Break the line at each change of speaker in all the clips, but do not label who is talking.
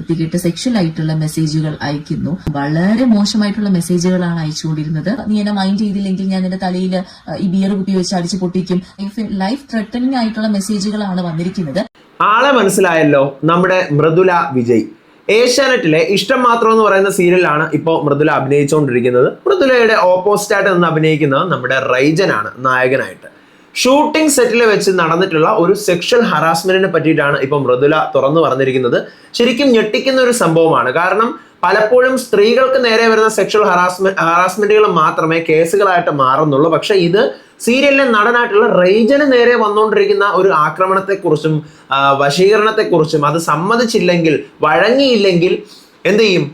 വൃത്തികെട്ട സെക്ഷൽ ആയിട്ടുള്ള മെസ്സേജുകൾ അയക്കുന്നു. വളരെ മോശമായിട്ടുള്ള മെസ്സേജുകളാണ് അയച്ചുകൊണ്ടിരുന്നത്. നീ എന്നെ മൈൻഡ് ചെയ്തില്ലെങ്കിൽ ഞാൻ എന്റെ തലയിൽ ഈ ബിയർ കുപ്പി വെച്ച് അടിച്ചു പൊട്ടിക്കും. ലൈഫ് ത്രെട്ടനിങ് ആയിട്ടുള്ള മെസ്സേജുകളാണ് വന്നിരിക്കുന്നത്.
ആളെ മനസ്സിലായല്ലോ, നമ്മുടെ മൃദുല വിജയ്. ഏഷ്യാനെറ്റിലെ ഇഷ്ടം മാത്രം എന്ന് പറയുന്ന സീരിയലാണ് ഇപ്പോൾ മൃദുല അഭിനയിച്ചുകൊണ്ടിരിക്കുന്നത്. മൃദുലയുടെ ഓപ്പോസിറ്റായിട്ട് നിന്ന് അഭിനയിക്കുന്നത് നമ്മുടെ റൈജനാണ് നായകനായിട്ട്. ഷൂട്ടിംഗ് സെറ്റിൽ വെച്ച് നടന്നിട്ടുള്ള ഒരു സെക്ഷൽ ഹറാസ്മെന്റിനെ പറ്റിയിട്ടാണ് ഇപ്പോൾ മൃദുല തുറന്നു പറഞ്ഞിരിക്കുന്നത്. ശരിക്കും ഞെട്ടിക്കുന്ന ഒരു സംഭവമാണ്. കാരണം പലപ്പോഴും സ്ത്രീകൾക്ക് നേരെ വരുന്ന സെക്ഷൽ ഹറാസ്മെന്റുകൾ മാത്രമേ കേസുകളായിട്ട് മാറുന്നുള്ളൂ. പക്ഷെ ഇത് സീരിയലിലെ നടനായിട്ടുള്ള റൈജന് നേരെ വന്നുകൊണ്ടിരിക്കുന്ന ഒരു ആക്രമണത്തെക്കുറിച്ചും വശീകരണത്തെക്കുറിച്ചും, അത് സമ്മതിച്ചില്ലെങ്കിൽ വഴങ്ങിയില്ലെങ്കിൽ എന്ത് ചെയ്യും,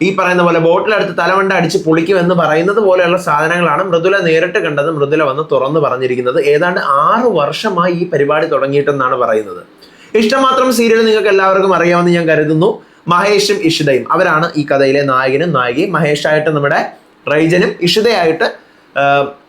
ഈ പറയുന്ന പോലെ ബോട്ടിലെടുത്ത് തലവണ്ട അടിച്ച് പൊളിക്കുമെന്ന് പറയുന്നത് പോലെയുള്ള സാധനങ്ങളാണ് മൃദുല നേരിട്ട് കണ്ടത്. മൃദുല വന്ന് തുറന്നു പറഞ്ഞിരിക്കുന്നത്. ഏതാണ്ട് 6 വർഷമായി ഈ പരിപാടി തുടങ്ങിയിട്ടെന്നാണ് പറയുന്നത്. ഇഷ്ടം മാത്രം സീരിയൽ നിങ്ങൾക്ക് എല്ലാവർക്കും അറിയാമെന്ന് ഞാൻ കരുതുന്നു. മഹേഷും ഇഷിതയും അവരാണ് ഈ കഥയിലെ നായകനും നായികയും. മഹേഷായിട്ട് നമ്മുടെ റൈജനും ഇഷിതയായിട്ട്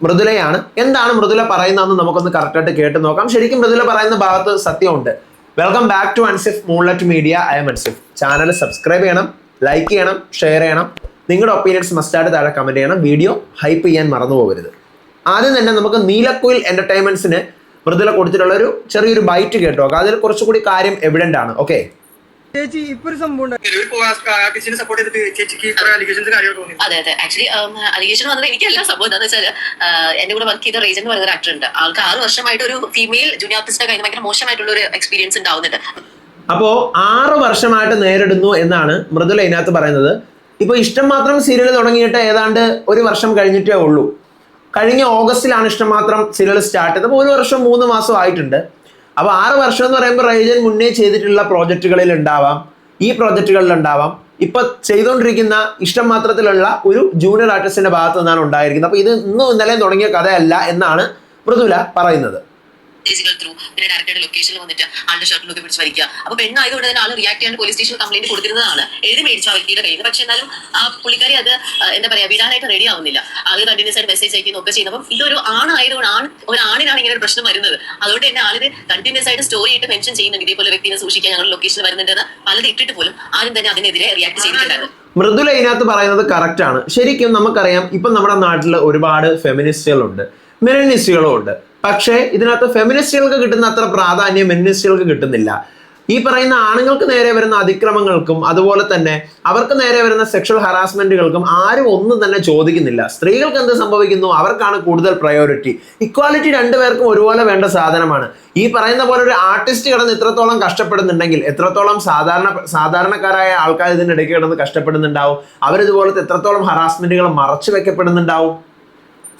മൃദുലയാണ്. എന്താണ് മൃദുല പറയുന്നതെന്ന് നമുക്കൊന്ന് കറക്റ്റായിട്ട് കേട്ട് നോക്കാം. ശരിക്കും മൃദുല പറയുന്ന ഭാഗത്ത് സത്യമുണ്ട്. Welcome back to Ansif moonlight media. I'm Ansif. Channel subscribe ചെയ്യണം, ലൈക്ക് ചെയ്യണം, ഷെയർ ചെയ്യണം. നിങ്ങളുടെ ഒപ്പീനിയൻസ് മസ്റ്റായിട്ട് താഴെ കമന്റ് ചെയ്യണം. വീഡിയോ ഹൈപ്പ് ചെയ്യാൻ മറന്നു പോകരുത്. ആദ്യം തന്നെ നമുക്ക് നീലക്കുയിൽ എന്റർടൈൻമെന്റ്സിന് മൃദുല കൊടുത്തിട്ടുള്ള ഒരു ചെറിയൊരു ബൈറ്റ് കേട്ടോ. അതിൽ കുറച്ചുകൂടി കാര്യം എവിഡന്റ് ആണ്. ഓക്കെ,
ചേച്ചി ഇപ്പൊ ഒരു സംഭവം
അതെ അതെ ആക്ച്വലി അലിഗേഷൻ വന്നത് എനിക്കല്ല. സംഭവം എന്താണെന്ന് വെച്ചാൽ എന്റെ കൂടെ വർക്ക് ചെയ്ത റേജൻ എന്ന് പറയുന്ന ഒരു ആക്ടർ ഉണ്ട്. ആൾക്ക് 6 വർഷമായിട്ട് ഒരു ഫീമെയിൽ ജൂനിയർ ആർട്ടിസ്റ്റിനെ കഴിഞ്ഞ് ഭയങ്കര മോശമായിട്ടുള്ള ഒരു എക്സ്പീരിയൻസ് ഉണ്ടാവുന്നുണ്ട്.
അപ്പോ 6 വർഷമായിട്ട് നേരിടുന്നു എന്നാണ് മൃദുല ഇതിനകത്ത് പറയുന്നത്. ഇപ്പൊ ഇഷ്ടം മാത്രം സീരിയൽ തുടങ്ങിയിട്ട് ഏതാണ്ട് 1 വർഷം കഴിഞ്ഞിട്ടേ ഉള്ളൂ. കഴിഞ്ഞ ഓഗസ്റ്റിലാണ് ഇഷ്ടം മാത്രം സീരിയൽ സ്റ്റാർട്ട് ചെയ്തത്. അപ്പോൾ 1 വർഷം 3 മാസം ആയിട്ടുണ്ട്. അപ്പൊ 6 വർഷം എന്ന് പറയുമ്പോൾ റൈജൻ മുന്നേ ചെയ്തിട്ടുള്ള പ്രോജക്റ്റുകളിൽ ഉണ്ടാവാം, ഈ പ്രോജക്റ്റുകളിൽ ഉണ്ടാവാം, ഇപ്പൊ ചെയ്തുകൊണ്ടിരിക്കുന്ന ഇഷ്ടം മാത്രത്തിലുള്ള ഒരു ജൂനിയർ ആർട്ടിസ്റ്റിന്റെ ഭാഗത്ത് നിന്നാണ് ഉണ്ടായിരിക്കുന്നത്. അപ്പൊ ഇത് ഇന്നും ഇന്നലെ തുടങ്ങിയ കഥയല്ല എന്നാണ് മൃദുല പറയുന്നത്.
ത്രൂ പിന്നെ ഡയറക്ടറുടെ ലൊക്കേഷനിൽ വന്നിട്ട് ആളുടെ ഷർട്ടിലൊക്കെ പിടിച്ച് വരിക്കുക. അപ്പൊ പെണ്ണായതുകൊണ്ട് തന്നെ ആൾ റിയാക്ട് ചെയ്യാൻ പോലീസ് സ്റ്റേഷനിൽ കംപ്ലൈന്റ് കൊടുത്തിരുന്നതാണ്, എഴുതി മേടിച്ച ആ വ്യക്തിയുടെ കയ്യിൽ. പക്ഷെ എന്നാലും ആ പുള്ളിക്കാരി അത് എന്താ പറയാ വിടാനായിട്ട് റെഡി ആവുന്നില്ല. ആള് കണ്ടിന്യൂസ് ആയിട്ട് മെസ്സേജ് അയക്കുന്നൊക്കെ ചെയ്യുന്നപ്പം ഇതൊരു ആണായതുകൊണ്ട് ഒരു ആണിനാണ് ഇങ്ങനെ ഒരു പ്രശ്നം വരുന്നത്. അതുകൊണ്ട് തന്നെ ആളിത് കണ്ടിന്യൂസ് ആയിട്ട് സ്റ്റോറി ആയിട്ട് മെൻഷൻ ചെയ്യുന്നുണ്ട്, ഇതേപോലെ വ്യക്തിനെ സൂക്ഷിക്കാൻ ഞങ്ങൾ ലൊക്കേഷനിൽ വരുന്നുണ്ടെന്ന് പലത് ഇട്ടിട്ട് പോലും ആരും തന്നെ അതിനെതിരെ റിയാക്ട് ചെയ്തിട്ടുണ്ടായിരുന്നു.
മൃദുല ഇതിനകത്ത് പറയുന്നത് കറക്റ്റ് ആണ്. ശരിക്കും നമുക്കറിയാം, ഇപ്പം നമ്മുടെ നാട്ടിൽ ഒരുപാട് ഫെമിനിസ്റ്റുകളുണ്ട്, മെനിനിസ്റ്റുകളും ഉണ്ട്. പക്ഷേ ഇതിനകത്ത് ഫെമിനിസ്റ്റുകൾക്ക് കിട്ടുന്ന അത്ര പ്രാധാന്യം മെനിനിസ്റ്റുകൾക്ക് കിട്ടുന്നില്ല. ഈ പറയുന്ന ആണുങ്ങൾക്ക് നേരെ വരുന്ന അതിക്രമങ്ങൾക്കും അതുപോലെ തന്നെ അവർക്ക് നേരെ വരുന്ന സെക്ഷൽ ഹറാസ്മെന്റുകൾക്കും ആരും ഒന്നും തന്നെ ചോദിക്കുന്നില്ല. സ്ത്രീകൾക്ക് എന്ത് സംഭവിക്കുന്നു, അവർക്കാണ് കൂടുതൽ പ്രയോറിറ്റി. ഇക്വാലിറ്റി രണ്ടുപേർക്കും ഒരുപോലെ വേണ്ട സാധനമാണ്. ഈ പറയുന്ന പോലെ ഒരു ആർട്ടിസ്റ്റ് കിടന്ന് ഇത്രത്തോളം കഷ്ടപ്പെടുന്നുണ്ടെങ്കിൽ എത്രത്തോളം സാധാരണക്കാരായ ആൾക്കാർ ഇതിൻ്റെ ഇടയ്ക്ക് കിടന്ന് കഷ്ടപ്പെടുന്നുണ്ടാവും. അവരിതുപോലത്തെ എത്രത്തോളം ഹറാസ്മെന്റുകൾ മറച്ചു വെക്കപ്പെടുന്നുണ്ടാവും.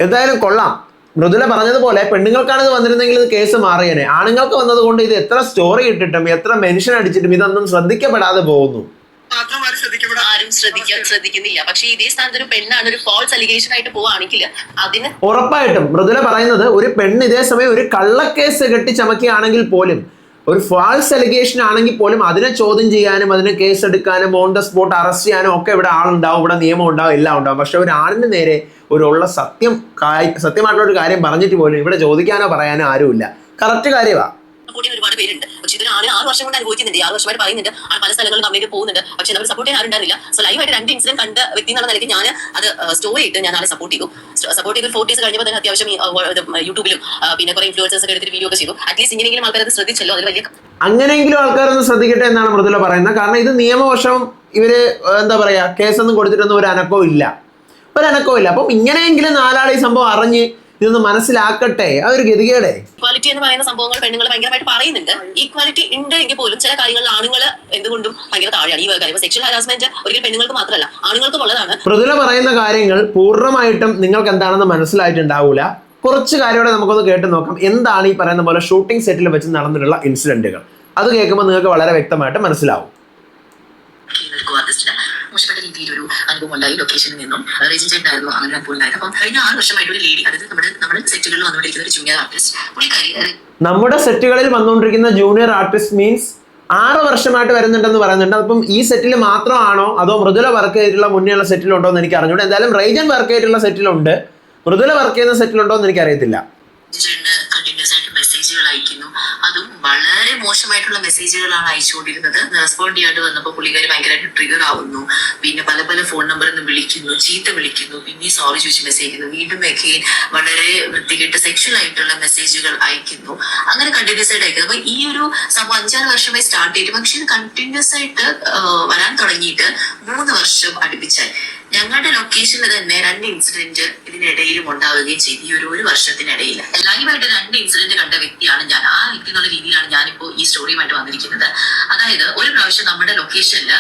എന്തായാലും കൊള്ളാം. മൃദുല പറഞ്ഞതുപോലെ പെണ്ണുങ്ങൾക്കാണ് ഇത് വന്നിരുന്നെങ്കിൽ ഇത് കേസ് മാറിയേനെ. ആണുങ്ങൾക്ക് വന്നതുകൊണ്ട് ഇത് എത്ര സ്റ്റോറി ഇട്ടിട്ടും എത്ര മെൻഷൻ അടിച്ചിട്ടും ഇതൊന്നും ശ്രദ്ധിക്കപ്പെടാതെ പോകുന്നു.
ആരും ശ്രദ്ധിക്കുന്നില്ല. പക്ഷേ ഇതേ സ്ഥാനത്ത് ഒരു പെണ്ണാണ് ഒരു ഫോൾസ് അലിഗേഷൻ ആയിട്ട് പോവുകയാണെങ്കിൽ അതിന്
ഉറപ്പായിട്ടും മൃദുല പറയുന്നത് ഒരു പെണ്ണ് ഇതേ സമയം ഒരു കള്ളക്കേസ് കെട്ടിച്ചമക്കുകയാണെങ്കിൽ പോലും, ഒരു ഫാൾസ് അലിഗേഷൻ ആണെങ്കിൽ പോലും അതിനെ ചോദ്യം ചെയ്യാനും അതിനെ കേസ് എടുക്കാനും ഓൺ ദ സ്പോട്ട് അറസ്റ്റ് ചെയ്യാനും ഒക്കെ ഇവിടെ ആളുണ്ടാവും, ഇവിടെ നിയമം ഉണ്ടാവും, എല്ലാം ഉണ്ടാവും. പക്ഷെ ഒരു ആണിന് നേരെ ഉള്ള സത്യമായിട്ടുള്ള ഒരു കാര്യം പറഞ്ഞിട്ട് പോലും ഇവിടെ ചോദിക്കാനോ പറയാനോ ആരുമില്ല. കറക്റ്റ് കാര്യമാണ്.
ഒരുപാട് പേരുണ്ട്. പക്ഷെ ഇതിന് 6 വർഷം കൊണ്ട് അനുഭവിക്കുന്നുണ്ട്, 6 വർഷമായിട്ട് പറയുന്നുണ്ട്, ആ പല സ്ഥലങ്ങളിലും കംപ്ലൈന്റ് പോകുന്നുണ്ട്. പക്ഷെ നമ്മൾ സപ്പോർട്ട് ചെയ്യാൻ ആരുണ്ടായിരുന്നില്ല. സോ ലൈവായിട്ട് 2 ഇൻസിഡന്റ് കണ്ട വ്യക്തി എന്നുള്ള നിലയ്ക്ക് ഞാൻ അത് സ്റ്റോറി ഇട്ട് ഞാൻ ആളെ സപ്പോർട്ട് ചെയ്തു. 4 ഡേയ്സ് കഴിഞ്ഞപ്പോൾ തന്നെ അത്യാവശ്യം യൂട്യൂബിലും പിന്നെ കുറെ ഇൻഫ്ലുവൻസേഴ്സ് ഒക്കെ എടുത്തിട്ട് വീഡിയോ ഒക്കെ ചെയ്തു. അറ്റ്ലീസ്റ്റ് ഇങ്ങനെയെങ്കിലും ആൾക്കാർ അത് ശ്രദ്ധിച്ചല്ലോ, അതിൽ വലിയ
അങ്ങനെയെങ്കിലും ആൾക്കാരൊന്ന് ശ്രദ്ധിക്കട്ടെ എന്നാണ് മൃദുല പറയുന്നത്. കാരണം ഇത് നിയമവശം ഇവര് എന്താ പറയാ കേസൊന്നും കൊടുത്തിട്ടൊന്നും ഒരു അനക്കവും ഇല്ല. അപ്പം ഇങ്ങനെയെങ്കിലും 4 ആൾ ഈ സംഭവം അറിഞ്ഞ് ഇതൊന്ന് മനസ്സിലാക്കട്ടെ. ആ ഒരു ഗതികേടെ
ഇക്വാലിറ്റി എന്ന് പറയുന്ന സംഭവങ്ങൾ പെണ്ണുങ്ങൾ ഭയങ്കരമായിട്ട് പറയുന്നുണ്ട്. ഈക്വാലിറ്റി ഉണ്ട് എങ്കിൽ പോലും ചില കാര്യങ്ങളിൽ ആണുങ്ങൾ എന്തുകൊണ്ടും ഭയങ്കര താഴെയാണ്. ഈ കാര്യം സെക്ഷൽ ഹറാസ്മെന്റ് ഒരിക്കലും പെണ്ണുങ്ങൾക്ക് മാത്രമല്ല ആണുങ്ങൾക്കും ഉള്ളതാണ്.
മൃദുല പറയുന്ന കാര്യങ്ങൾ പൂർണ്ണമായിട്ടും നിങ്ങൾക്ക് എന്താണെന്ന് മനസ്സിലായിട്ടുണ്ടാവൂല. കുറച്ച് കാര്യങ്ങളെ നമുക്കൊന്ന് കേട്ട് നോക്കാം. എന്താണ് ഈ പറയുന്ന പോലെ ഷൂട്ടിംഗ് സെറ്റിൽ വെച്ച് നടന്നിട്ടുള്ള ഇൻസിഡന്റുകൾ? അത് കേൾക്കുമ്പോൾ നിങ്ങൾക്ക് വളരെ വ്യക്തമായിട്ട് മനസ്സിലാവും.
മോശപ്പെട്ട രീതിയിലൊരു അനുഭവം ഉണ്ടായി. ലൊക്കേഷനിൽ നിന്നും രജിസ്റ്റേണ്ടായിരുന്നു അങ്ങനെ അനുഭവം ഉണ്ടായത്. അപ്പം കഴിഞ്ഞ 6 വർഷമായിട്ട് ഒരു ലേഡി, അതായത് നമ്മുടെ സെറ്റുകളിൽ വന്നുകൊണ്ടിരിക്കുന്ന ഒരു ജൂനിയർ ആർട്ടിസ്റ്റ്,
നമ്മുടെ സെറ്റുകളിൽ വന്നുകൊണ്ടിരിക്കുന്ന ജൂനിയർ ആർട്ടിസ്റ്റ് മീൻസ് 6 വർഷമായിട്ട് വരുന്നുണ്ടെന്ന് പറയുന്നുണ്ട്. അപ്പം ഈ സെറ്റിൽ മാത്രമാണോ അതോ മൃദുല വർക്ക് ചെയ്തിട്ടുള്ള മുന്നേയുള്ള സെറ്റിലുണ്ടോ എന്ന് എനിക്ക് അറിഞ്ഞൂടെ. എന്തായാലും റൈജൻ വർക്ക് ചെയ്തിട്ടുള്ള സെറ്റിലുണ്ട്, മൃദുല വർക്ക് ചെയ്യുന്ന സെറ്റിലുണ്ടോ എന്ന് എനിക്ക് അറിയത്തില്ല.
കണ്ടിന്യൂസ് ആയിട്ട് മെസ്സേജുകൾ അയക്കുന്നു. അതും വളരെ മോശമായിട്ടുള്ള മെസ്സേജുകളാണ് അയച്ചുകൊണ്ടിരുന്നത്. റെസ്പോണ്ട് ചെയ്യാണ്ട് വന്നപ്പോൾ പുള്ളിക്കാരി ഭയങ്കരമായിട്ട് ട്രിഗർ ആവുന്നു. പിന്നെ പല പല ഫോൺ നമ്പറിൽ നിന്ന് വിളിക്കുന്നു, ചീത്ത വിളിക്കുന്നു, പിന്നെ സോറി ചോദിച്ച് മെസ്സേജ് അയക്കുന്നു, വീണ്ടും അഗെയിൻ വളരെ വൃത്തികെട്ട് സെക്ഷൽ ആയിട്ടുള്ള മെസ്സേജുകൾ അയക്കുന്നു. അങ്ങനെ കണ്ടിന്യൂസ് ആയിട്ട് അയക്കുന്നു. അപ്പൊ ഈ ഒരു സംഭവം 5-6 വർഷമായി സ്റ്റാർട്ട് ചെയ്തു. പക്ഷെ ഇത് കണ്ടിന്യൂസ് ആയിട്ട് വരാൻ തുടങ്ങിയിട്ട് 3 വർഷം അടുപ്പിച്ചായി. ഞങ്ങളുടെ ലൊക്കേഷനിൽ തന്നെ 2 ഇൻസിഡന്റ് ഇതിനിടയിലും ഉണ്ടാവുകയും ചെയ്തു. ഈ ഒരു വർഷത്തിനിടയിൽ ലൈവായിട്ട് 2 ഇൻസിഡന്റ് കണ്ട വ്യക്തിയാണ് ഞാൻ. ആ വ്യക്തി എന്നുള്ള രീതിയിലാണ് ഞാനിപ്പോ ഈ സ്റ്റോറിയുമായിട്ട് വന്നിരിക്കുന്നത്. അതായത് ഒരു പ്രാവശ്യം നമ്മുടെ ലൊക്കേഷനിൽ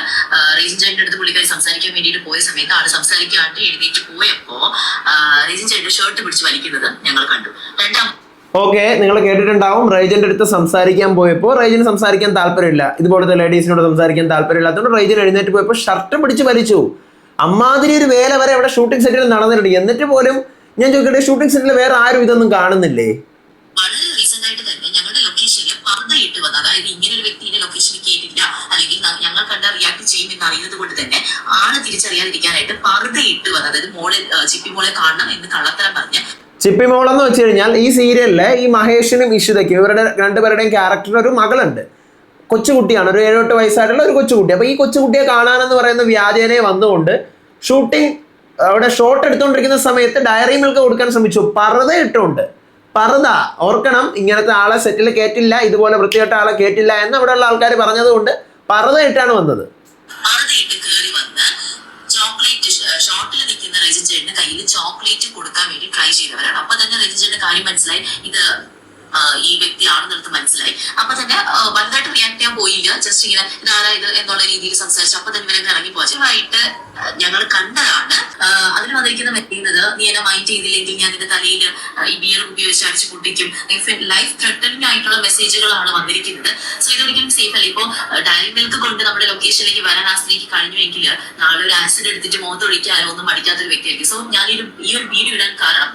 റീജൻ ചേട്ടൻ്റെ അടുത്ത് പുള്ളിക്കാരി സംസാരിക്കാൻ വേണ്ടിയിട്ട് പോയ സമയത്ത് ആള് സംസാരിക്കാണ്ട് എഴുന്നേറ്റ് പോയപ്പോ റീജൻ ചേട്ടന്റെ ഷർട്ട് പിടിച്ച് വലിക്കുന്നത് ഞങ്ങൾ കണ്ടു.
ഓക്കെ, നിങ്ങൾ കേട്ടിട്ടുണ്ടാവും. റൈജന്റെ അടുത്ത് സംസാരിക്കാൻ പോയപ്പോൾ റൈജന് സംസാരിക്കാൻ താല്പര്യമില്ല, ഇതുപോലത്തെ ലേഡീസിനോട് സംസാരിക്കാൻ താല്പര്യമില്ലാത്തതുകൊണ്ട് റൈജൻ എഴുന്നേറ്റ് പോയപ്പോൾ ഷർട്ട് പിടിച്ച് വലിച്ചു. അമ്മാതിരി ഒരു വേല വരെ അവിടെ ഷൂട്ടിംഗ് സെറ്റിൽ നടന്നിട്ടുണ്ട്. എന്നിട്ട് പോലും ഞാൻ ചോദിക്കട്ടെ, ഷൂട്ടിംഗ് സെറ്റിൽ വേറെ ആരും ഇതൊന്നും കാണുന്നില്ലേ?
വളരെ റീസെന്റ് ആയിട്ട് തന്നെ ഞങ്ങളുടെ ലൊക്കേഷനിൽ പർദ്ദയിട്ട് വന്നത്, അതായത് ഇങ്ങനെ ഒരു വ്യക്തിയുടെ ലൊക്കേഷനിൽ കേട്ടില്ല അല്ലെങ്കിൽ ഞങ്ങൾ കണ്ട റിയാക്ട് ചെയ്യുമെന്ന് അറിയുന്നത് കൊണ്ട് തന്നെ ആള് തിരിച്ചറിയാതിരിക്കാനായിട്ട് പർദ്ദയിട്ട് വന്നത്, അതായത് മോളെ ചിപ്പി മോളെ കാണണം എന്ന് കള്ളത്തരം പറഞ്ഞ്.
ചിപ്പി മോളെന്ന് വെച്ച് കഴിഞ്ഞാൽ ഈ സീരിയലിലെ ഈ മഹേഷിനും ഇഷിതയ്ക്കും ഇവരുടെ രണ്ടുപേരുടെയും ക്യാരക്ടറിന് ഒരു മകളുണ്ട്. കൊച്ചുകുട്ടിയാണ്, ഒരു 7-8 വയസ്സായിട്ടുള്ള ഒരു കൊച്ചുകുട്ടി. അപ്പോൾ ഈ കൊച്ചുകുട്ടിയെ കാണാനെന്ന് പറയുന്ന വ്യാജേനെ വന്നുകൊണ്ട് ഷൂട്ടിംഗ് അവിടെ ഷോട്ട് എടുത്തുകൊണ്ടിരിക്കുന്ന സമയത്ത് ഡയറി മിൽക്ക് കൊടുക്കാൻ ശ്രമിച്ചു, പർദ്ദ ഇട്ടുകൊണ്ട്. പർദ്ദ ഓർക്കണം, ഇങ്ങനത്തെ ആളെ സെറ്റിൽ കേട്ടില്ല, ഇതുപോലെ വൃത്തികെട്ട ആളെ കേട്ടില്ല എന്ന് അവിടെയുള്ള ആൾക്കാർ പറഞ്ഞതുകൊണ്ട് പർദ്ദ ഇട്ടാണ് വന്നത്.
ഷോട്ടിൽ നിൽക്കുന്ന റെജിൻ ചേട്ടന്റെ കയ്യിൽ ചോക്ലേറ്റ് കൊടുക്കാൻ വേണ്ടി ട്രൈ ചെയ്തവരാണ്. അപ്പൊ തന്നെ റെജിൻ ചേട്ടന്റെ കാര്യം മനസ്സിലായി, ഇത് ഈ വ്യക്തിയാണെന്നെടുത്ത് മനസ്സിലായി. അപ്പൊ തന്നെ വലുതായിട്ട് റിയാക്ട് ചെയ്യാൻ പോയില്ല, ജസ്റ്റ് ഇങ്ങനെ ഇതാരാ ഇത് എന്നുള്ള രീതിയിൽ സംസാരിച്ചു. അപ്പൊ തന്നെ ഇവരെ ഇറങ്ങി പോയിട്ട് ഞങ്ങൾ കണ്ടതാണ്. അതിൽ വന്നിരിക്കുന്ന മെറ്റുന്നത്, നീ എന്നെ മൈൻഡ് ചെയ്തില്ലെങ്കിൽ ഞാൻ നിന്റെ തലയിൽ ഈ ബിയർ കുപ്പി വെച്ച് അടിച്ചു പൊട്ടിക്കും, ലൈഫ് ത്രെട്ടനിങ് ആയിട്ടുള്ള മെസ്സേജുകളാണ് വന്നിരിക്കുന്നത്. സോ ഇതൊരിക്കലും സേഫ് അല്ല. ഇപ്പൊ ഡയറി മിൽക്ക് കൊണ്ട് നമ്മുടെ ലൊക്കേഷനിലേക്ക് വരാൻ ആ സ്ത്രീക്ക് കഴിഞ്ഞുവെങ്കിൽ നാളെ ഒരു ആസിഡ് എടുത്തിട്ട് മുഖത്തൊഴിക്കാനോ ഒന്നും മടിക്കാത്തൊരു വ്യക്തിയായിരിക്കും. സോ ഞാൻ ഈ ഒരു വീഡിയോ ഇടാൻ കാരണം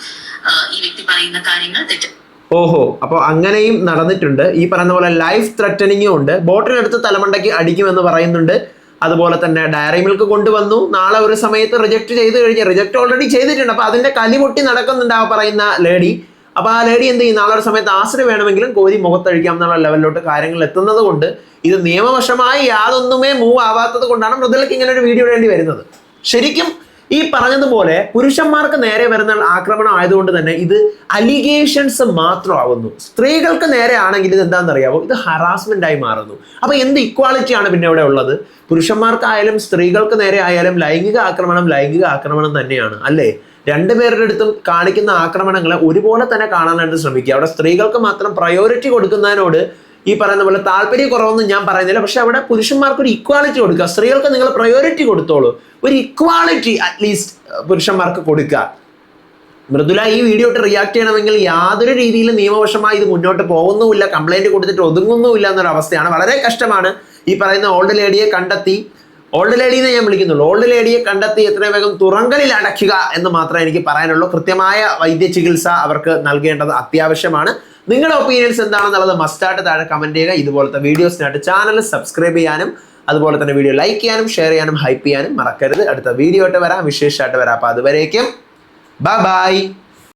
ഈ വ്യക്തി പറയുന്ന കാര്യങ്ങൾ തെറ്റ്.
ഓഹോ, അപ്പോൾ അങ്ങനെയും നടന്നിട്ടുണ്ട്. ഈ പറയുന്ന പോലെ ലൈഫ് ത്രെറ്റനിങ്ങും ഉണ്ട്. ബോട്ടിലെടുത്ത് തലമണ്ടയ്ക്ക് അടിക്കുമെന്ന് പറയുന്നുണ്ട്. അതുപോലെ തന്നെ ഡയറി മിൽക്ക് കൊണ്ടുവന്നു, നാളെ ഒരു സമയത്ത് റിജക്ട് ചെയ്ത് കഴിഞ്ഞ്, റിജക്ട് ഓൾറെഡി ചെയ്തിട്ടുണ്ട്. അപ്പോൾ അതിന്റെ കലിപൊട്ടി നടക്കുന്നുണ്ട് ആ പറയുന്ന ലേഡി. അപ്പോൾ ആ ലേഡി എന്ത് ചെയ്യും, നാളെ ഒരു സമയത്ത് ആസിഡ് വേണമെങ്കിലും കോരി മുഖത്തഴിക്കാം എന്നുള്ള ലെവലിലോട്ട് കാര്യങ്ങൾ എത്തുന്നത് കൊണ്ട് ഇത് നിയമവശമായി യാതൊന്നുമേ മൂവ് ആവാത്തത് കൊണ്ടാണ് മൃദുലയ്ക്ക് ഇങ്ങനെ ഒരു വീഡിയോ ഇടേണ്ടി വരുന്നത്. ശരിക്കും ഈ പറഞ്ഞതുപോലെ പുരുഷന്മാർക്ക് നേരെ വരുന്ന ആക്രമണം ആയതുകൊണ്ട് തന്നെ ഇത് അലിഗേഷൻസ് മാത്രമാകുന്നു. സ്ത്രീകൾക്ക് നേരെ ആണെങ്കിൽ ഇത് എന്താണെന്നറിയാമോ, ഇത് ഹറാസ്മെന്റ് ആയി മാറുന്നു. അപ്പൊ എന്ത് ഇക്വാളിറ്റിയാണ് പിന്നെ ഇവിടെ ഉള്ളത്? പുരുഷന്മാർക്കായാലും സ്ത്രീകൾക്ക് നേരെ ആയാലും ലൈംഗിക ആക്രമണം തന്നെയാണ് അല്ലേ? രണ്ടുപേരുടെ അടുത്തും കാണിക്കുന്ന ആക്രമണങ്ങളെ ഒരുപോലെ തന്നെ കാണാനായിട്ട് ശ്രമിക്കുക. അവിടെ സ്ത്രീകൾക്ക് മാത്രം പ്രയോറിറ്റി കൊടുക്കുന്നതിനോട് ഈ പറയുന്ന പോലെ താല്പര്യക്കുറവൊന്നും ഞാൻ പറയുന്നില്ല. പക്ഷെ അവിടെ പുരുഷന്മാർക്ക് ഒരു ഇക്വാളിറ്റി കൊടുക്കുക. സ്ത്രീകൾക്ക് നിങ്ങൾ പ്രയോറിറ്റി കൊടുത്തോളൂ, ഒരു ഇക്വാളിറ്റി അറ്റ്ലീസ്റ്റ് പുരുഷന്മാർക്ക് കൊടുക്കുക. മൃദുല ഈ വീഡിയോ ഇട്ട് റിയാക്ട് ചെയ്യണമെങ്കിൽ യാതൊരു രീതിയിലും നിയമവശമായി ഇത് മുന്നോട്ട് പോകുന്നുമില്ല, കംപ്ലൈന്റ് കൊടുത്തിട്ട് ഒതുങ്ങുന്നുമില്ല എന്നൊരു അവസ്ഥയാണ്. വളരെ കഷ്ടമാണ്. ഈ പറയുന്ന ഓൾഡ് ലേഡിയെ കണ്ടെത്തി, ഓൾഡ് ലേഡിയെ ഞാൻ വിളിക്കുന്നുള്ളൂ, ഓൾഡ് ലേഡിയെ കണ്ടെത്തി എത്രയും വേഗം തുറങ്കലിൽ അടയ്ക്കുക എന്ന് മാത്രമേ എനിക്ക് പറയാനുള്ളൂ. കൃത്യമായ വൈദ്യ ചികിത്സ അവർക്ക് നൽകേണ്ടത് അത്യാവശ്യമാണ്. നിങ്ങളുടെ ഒപ്പീനിയൻസ് എന്താണെന്നുള്ളത് മസ്റ്റായിട്ട് താഴെ കമന്റ് ചെയ്യുക. ഇതുപോലത്തെ വീഡിയോസിനായിട്ട് ചാനൽ സബ്സ്ക്രൈബ് ചെയ്യാനും അതുപോലെ തന്നെ വീഡിയോ ലൈക്ക് ചെയ്യാനും ഷെയർ ചെയ്യാനും ഹൈപ്പ് ചെയ്യാനും മറക്കരുത്. അടുത്ത വീഡിയോ ആയിട്ട് വരാം, വിശേഷമായിട്ട് വരാം. അപ്പോൾ അതുവരേക്കും ബൈ.